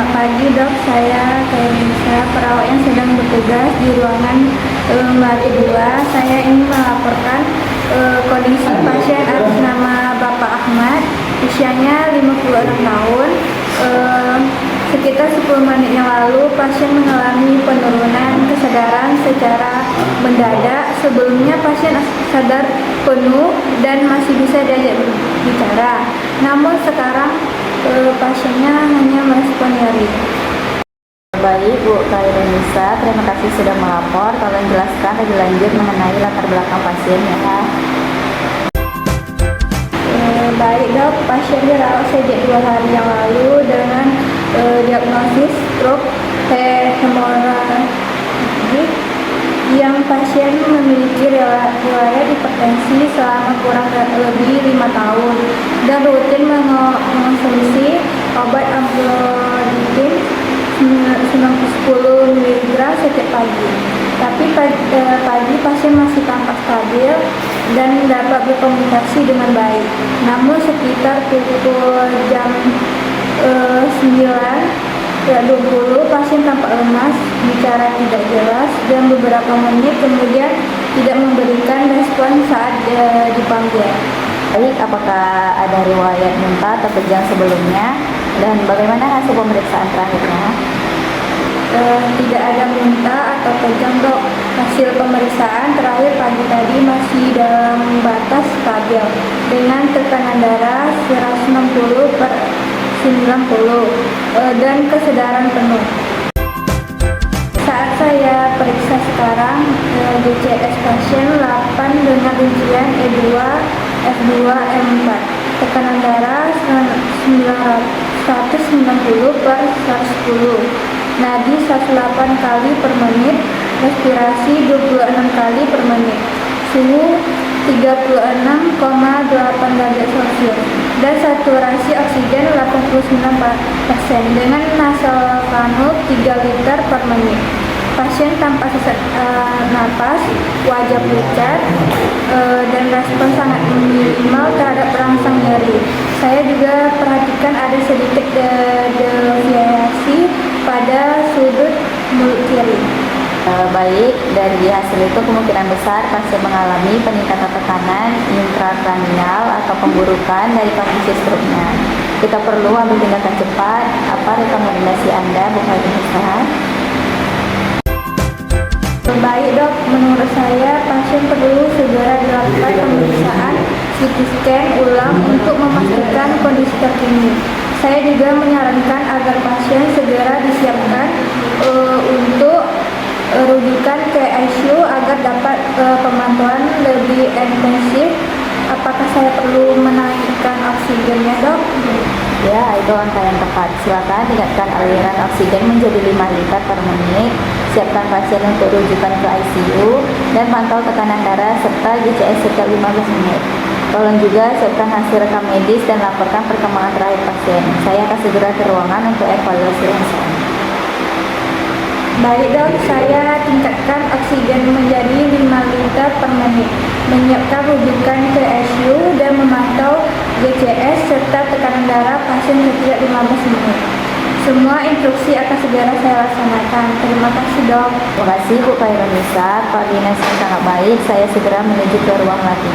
Selamat pagi dok, saya Kairisa, perawat yang sedang bertugas di ruangan Batik 2. Saya ingin melaporkan kondisi pasien atas nama Bapak Ahmad, usianya 56 tahun. Sekitar 10 menit yang lalu, pasien mengalami penurunan kesadaran secara mendadak. Sebelumnya pasien sadar penuh dan masih bisa diajak bicara. Namun sekarang pasiennya hanya merespon nyeri. Baik Bu Kairisa, terima kasih sudah melapor. Tolong jelaskan lebih lanjut mengenai latar belakang pasien ya. Baik dok, pasien dirawat sejak 2 hari yang lalu dengan diagnosis stroke hemoragik yang pasien memiliki riwayat hipertensi selama kurang lebih 5 tahun dan rutin mengonsumsi obat amlodipin 10 mg setiap pagi. Tapi pagi pasien masih tampak stabil dan dapat berkomunikasi dengan baik. Namun sekitar pukul jam 9:20 pasien tampak lemas, bicara tidak jelas, dan beberapa menit kemudian tidak memberikan respon saat dipanggil. Baik, apakah ada riwayat muntah atau kejang sebelumnya? Dan bagaimana hasil pemeriksaan terakhirnya? Tidak ada muntah atau kejang dok. Hasil pemeriksaan terakhir pagi tadi masih dalam batas stabil dengan tekanan darah 160/90 dan kesadaran penuh. Saat saya periksa sekarang, GCS pasien 8 dengan rincian E2, F2, M4. Tekanan darah 190/110. Nadi 108 kali per menit, respirasi 26 kali per menit, suhu 36,8 derajat Celcius, dan saturasi oksigen 89% dengan nasal fluid 3 liter per menit. Pasien tanpa sesak napas, wajah pucat, dan respon sangat minimal terhadap perangsang nyeri. Saya juga perhatikan ada sedikit deviasi pada sudut mulut kiri. Baik, dari hasil itu kemungkinan besar pasien mengalami peningkatan tekanan intracranial atau pemburukan dari kondisi stroke-nya. Kita perlu ambil tindakan cepat. Apa rekomendasi Anda, Bu Kairisa? Baik dok, menurut saya pasien perlu segera dilakukan pemeriksaan CT scan ulang untuk memastikan kondisi terkini. Saya juga menyarankan agar pasien segera disiapkan untuk rujukan ke ICU agar dapat pemantauan lebih intensif. Apakah saya perlu menaikkan oksigennya dok? Ya, itu angka yang tepat. Silakan tingkatkan aliran oksigen menjadi 5 liter per menit. Siapkan pasien untuk rujukan ke ICU dan pantau tekanan darah serta GCS setiap 15 menit. Tolong juga siapkan hasil rekam medis dan laporkan perkembangan terakhir pasien. Saya akan segera ke ruangan untuk evaluasi langsung. Baik dok, saya tingkatkan oksigen menjadi 5 liter per menit, menyiapkan rujukan ke ICU dan memantau GCS serta tekanan darah pasien setiap 15 menit. Semua instruksi akan segera saya laksanakan. Terima kasih dok. Terima kasih Bu Kairisa, koordinasi sangat baik. Saya segera menuju ke ruang latih.